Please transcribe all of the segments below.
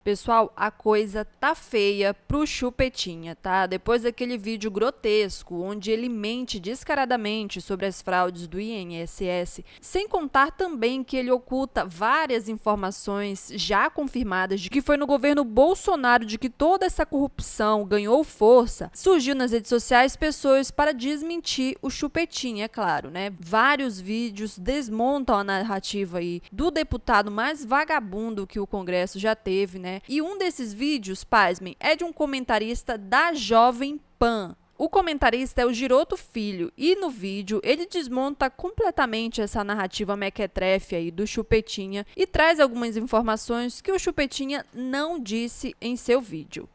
Pessoal, a coisa tá feia pro Chupetinha, tá? Depois daquele vídeo grotesco, onde ele mente descaradamente sobre as fraudes do INSS, sem contar também que ele oculta várias informações já confirmadas de que foi no governo Bolsonaro de que toda essa corrupção ganhou força, surgiu nas redes sociais pessoas para desmentir o Chupetinha, é claro, né? Vários vídeos desmontam a narrativa aí do deputado mais vagabundo que o Congresso já teve, né? E um desses vídeos, pasmem, é de um comentarista da Jovem Pan. O comentarista é o Giroto Filho e no vídeo ele desmonta completamente essa narrativa mequetrefe aí do Chupetinha e traz algumas informações que o Chupetinha não disse em seu vídeo.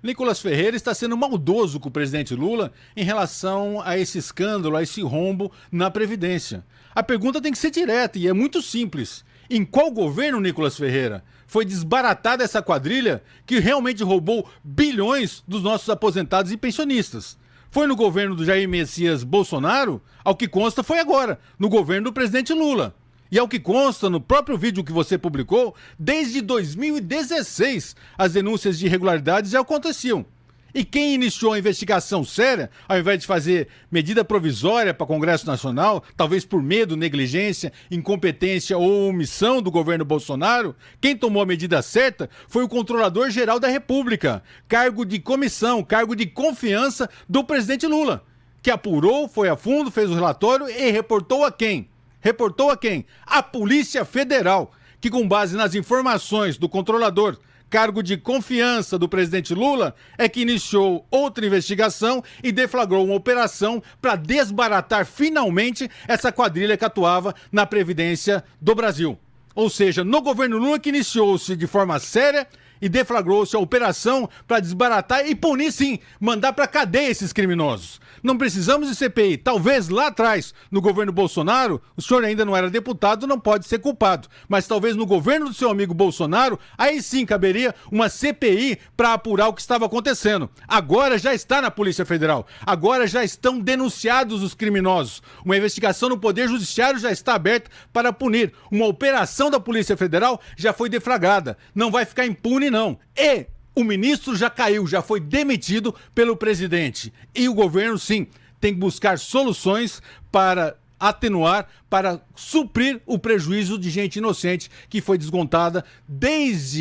Nicolas Ferreira está sendo maldoso com o presidente Lula em relação a esse escândalo, a esse rombo na Previdência. A pergunta tem que ser direta e é muito simples. Em qual governo, Nicolas Ferreira, foi desbaratada essa quadrilha que realmente roubou bilhões dos nossos aposentados e pensionistas? Foi no governo do Jair Messias Bolsonaro? Ao que consta foi agora, no governo do presidente Lula. E ao que consta no próprio vídeo que você publicou, desde 2016 as denúncias de irregularidades já aconteciam. E quem iniciou a investigação séria, ao invés de fazer medida provisória para o Congresso Nacional, talvez por medo, negligência, incompetência ou omissão do governo Bolsonaro, quem tomou a medida certa foi o Controlador-Geral da República, cargo de comissão, cargo de confiança do presidente Lula, que apurou, foi a fundo, fez o relatório e reportou a quem? Reportou a quem? A Polícia Federal, que com base nas informações do controlador, cargo de confiança do presidente Lula, é que iniciou outra investigação e deflagrou uma operação para desbaratar finalmente essa quadrilha que atuava na Previdência do Brasil. Ou seja, no governo Lula que iniciou-se de forma séria e deflagrou-se a operação para desbaratar e punir sim, mandar para cadeia esses criminosos. Não precisamos de CPI. Talvez lá atrás, no governo Bolsonaro, o senhor ainda não era deputado, não pode ser culpado. Mas talvez no governo do seu amigo Bolsonaro, aí sim caberia uma CPI para apurar o que estava acontecendo. Agora já está na Polícia Federal. Agora já estão denunciados os criminosos. Uma investigação no Poder Judiciário já está aberta para punir. Uma operação da Polícia Federal já foi deflagrada. Não vai ficar impune, não. E o ministro já caiu, já foi demitido pelo presidente. E o governo, sim, tem que buscar soluções para atenuar, para suprir o prejuízo de gente inocente que foi descontada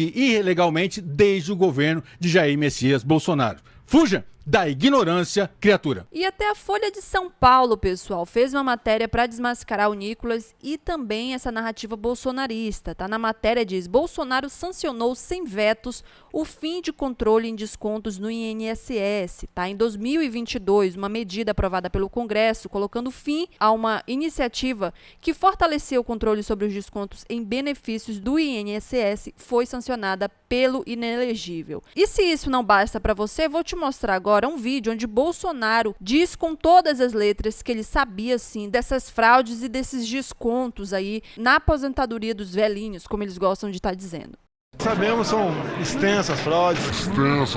ilegalmente desde o governo de Jair Messias Bolsonaro. Fuja da ignorância, criatura. E até a Folha de São Paulo, pessoal, fez uma matéria para desmascarar o Nicolas e também essa narrativa bolsonarista, tá? Na matéria diz: Bolsonaro sancionou sem vetos o fim de controle em descontos no INSS, tá? Em 2022, uma medida aprovada pelo Congresso colocando fim a uma iniciativa que fortaleceu o controle sobre os descontos em benefícios do INSS foi sancionada pelo inelegível. E se isso não basta para você, vou te mostrar agora um vídeo onde Bolsonaro diz com todas as letras que ele sabia sim dessas fraudes e desses descontos aí na aposentadoria dos velhinhos, como eles gostam de estar dizendo. Sabemos, são extensas fraudes. Sabemos.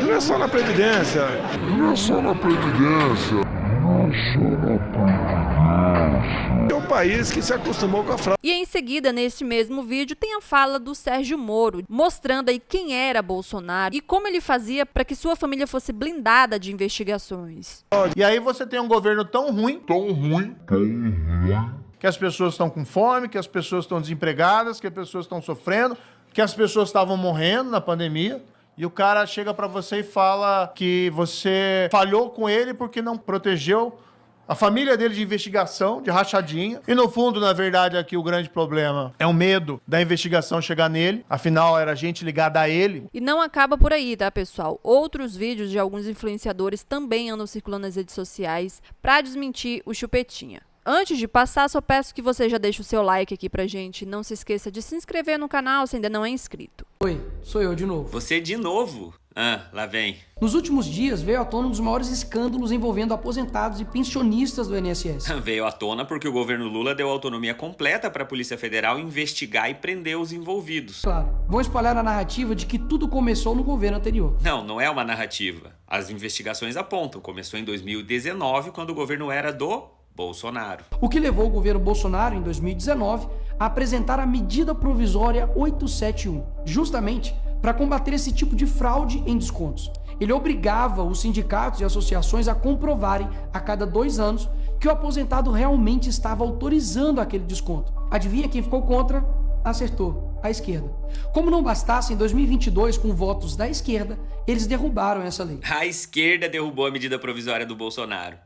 Não é só na Previdência. É um país que se acostumou com a fraude. E em seguida, neste mesmo vídeo, tem a fala do Sérgio Moro, mostrando aí quem era Bolsonaro e como ele fazia para que sua família fosse blindada de investigações. E aí você tem um governo tão ruim, que as pessoas estão com fome, que as pessoas estão desempregadas, que as pessoas estão sofrendo, que as pessoas estavam morrendo na pandemia. E o cara chega pra você e fala que você falhou com ele porque não protegeu a família dele de investigação, de rachadinha. E no fundo, na verdade, aqui o grande problema é o medo da investigação chegar nele. Afinal, era gente ligada a ele. E não acaba por aí, tá, pessoal? Outros vídeos de alguns influenciadores também andam circulando nas redes sociais pra desmentir o Chupetinha. Antes de passar, só peço que você já deixe o seu like aqui pra gente. Não se esqueça de se inscrever no canal se ainda não é inscrito. Oi, sou eu de novo. Você de novo? Lá vem. Nos últimos dias, veio à tona um dos maiores escândalos envolvendo aposentados e pensionistas do INSS. Veio à tona porque o governo Lula deu autonomia completa para a Polícia Federal investigar e prender os envolvidos. Claro, vão espalhar a narrativa de que tudo começou no governo anterior. Não é uma narrativa. As investigações apontam. Começou em 2019, quando o governo era do Bolsonaro. O que levou o governo Bolsonaro, em 2019, a apresentar a medida provisória 871, justamente para combater esse tipo de fraude em descontos. Ele obrigava os sindicatos e associações a comprovarem a cada 2 anos que o aposentado realmente estava autorizando aquele desconto. Adivinha quem ficou contra? Acertou. A esquerda. Como não bastasse, em 2022, com votos da esquerda, eles derrubaram essa lei. A esquerda derrubou a medida provisória do Bolsonaro.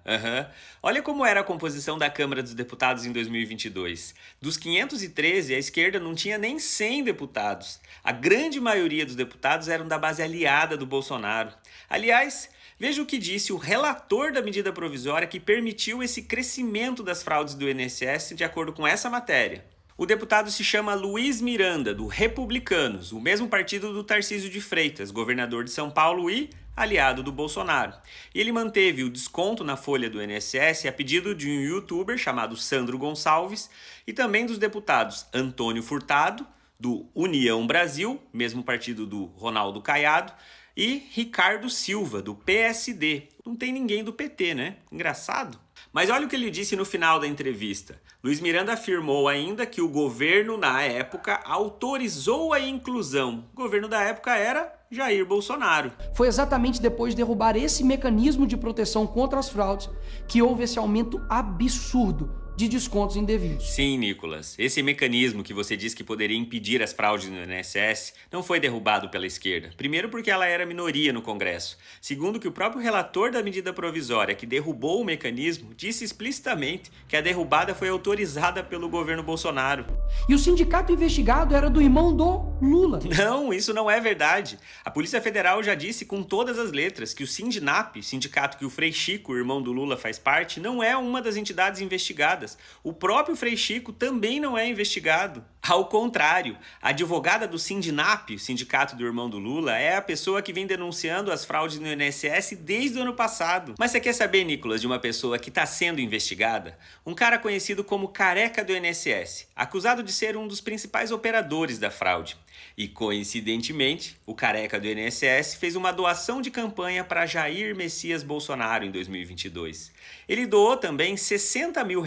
Olha como era a composição da Câmara dos Deputados em 2022. Dos 513, a esquerda não tinha nem 100 deputados. A grande maioria dos deputados eram da base aliada do Bolsonaro. Aliás, veja o que disse o relator da medida provisória que permitiu esse crescimento das fraudes do INSS de acordo com essa matéria. O deputado se chama Luiz Miranda, do Republicanos, o mesmo partido do Tarcísio de Freitas, governador de São Paulo e aliado do Bolsonaro. E ele manteve o desconto na folha do INSS a pedido de um youtuber chamado Sandro Gonçalves e também dos deputados Antônio Furtado, do União Brasil, mesmo partido do Ronaldo Caiado, e Ricardo Silva, do PSD. Não tem ninguém do PT, né? Engraçado. Mas olha o que ele disse no final da entrevista. Luiz Miranda afirmou ainda que o governo, na época, autorizou a inclusão. O governo da época era Jair Bolsonaro. Foi exatamente depois de derrubar esse mecanismo de proteção contra as fraudes que houve esse aumento absurdo de descontos indevidos. Sim, Nicolas. Esse mecanismo que você disse que poderia impedir as fraudes no INSS não foi derrubado pela esquerda. Primeiro porque ela era minoria no Congresso. Segundo que o próprio relator da medida provisória que derrubou o mecanismo disse explicitamente que a derrubada foi autorizada pelo governo Bolsonaro. E o sindicato investigado era do irmão do Lula. Não, isso não é verdade. A Polícia Federal já disse com todas as letras que o Sindinap, sindicato que o Frei Chico, o irmão do Lula, faz parte, não é uma das entidades investigadas. O próprio Frei Chico também não é investigado. Ao contrário, a advogada do Sindinap, o sindicato do irmão do Lula, é a pessoa que vem denunciando as fraudes no INSS desde o ano passado. Mas você quer saber, Nicolas, de uma pessoa que está sendo investigada? Um cara conhecido como Careca do INSS, acusado de ser um dos principais operadores da fraude. E, coincidentemente, o Careca do INSS fez uma doação de campanha para Jair Messias Bolsonaro em 2022. Ele doou também R$60 mil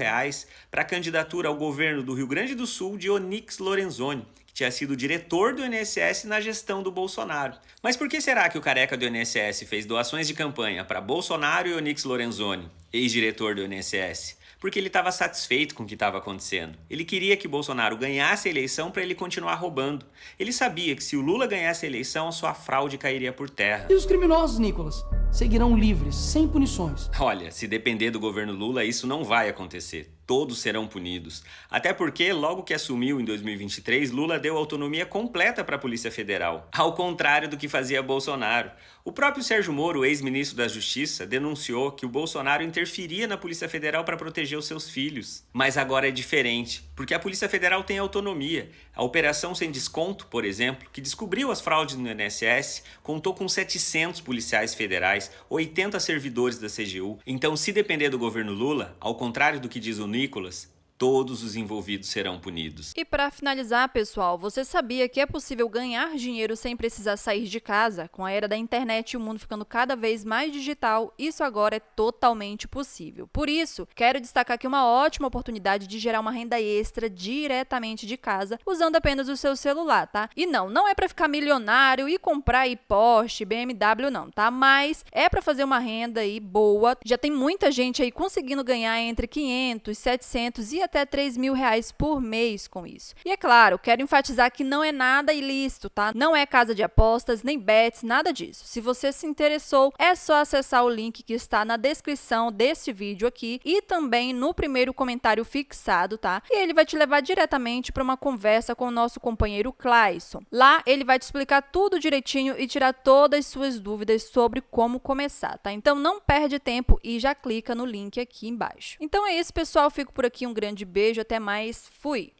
para a candidatura ao governo do Rio Grande do Sul de Onyx Lorenzoni, que tinha sido diretor do INSS na gestão do Bolsonaro. Mas por que será que o Careca do INSS fez doações de campanha para Bolsonaro e Onyx Lorenzoni, ex-diretor do INSS? Porque ele estava satisfeito com o que estava acontecendo. Ele queria que Bolsonaro ganhasse a eleição para ele continuar roubando. Ele sabia que se o Lula ganhasse a eleição, a sua fraude cairia por terra. E os criminosos, Nicolas, seguirão livres, sem punições. Olha, se depender do governo Lula, isso não vai acontecer. Todos serão punidos. Até porque, logo que assumiu em 2023, Lula deu autonomia completa para a Polícia Federal, ao contrário do que fazia Bolsonaro. O próprio Sérgio Moro, ex-ministro da Justiça, denunciou que o Bolsonaro interferia na Polícia Federal para proteger os seus filhos. Mas agora é diferente, porque a Polícia Federal tem autonomia. A Operação Sem Desconto, por exemplo, que descobriu as fraudes no INSS, contou com 700 policiais federais, 80 servidores da CGU. Então, se depender do governo Lula, ao contrário do que diz o Nicolas, todos os envolvidos serão punidos. E para finalizar, pessoal, você sabia que é possível ganhar dinheiro sem precisar sair de casa? Com a era da internet e o mundo ficando cada vez mais digital, isso agora é totalmente possível. Por isso, quero destacar aqui uma ótima oportunidade de gerar uma renda extra diretamente de casa, usando apenas o seu celular, tá? E não é para ficar milionário e comprar aí Porsche, BMW não, tá? Mas é para fazer uma renda aí boa. Já tem muita gente aí conseguindo ganhar entre 500, 700 e até R$3.000 por mês com isso. E é claro, quero enfatizar que não é nada ilícito, tá? Não é casa de apostas, nem bets, nada disso. Se você se interessou, é só acessar o link que está na descrição deste vídeo aqui e também no primeiro comentário fixado, tá? E ele vai te levar diretamente para uma conversa com o nosso companheiro Clayson. Lá ele vai te explicar tudo direitinho e tirar todas as suas dúvidas sobre como começar, tá? Então não perde tempo e já clica no link aqui embaixo. Então é isso, pessoal. Fico por aqui. Um grande beijo, até mais, fui!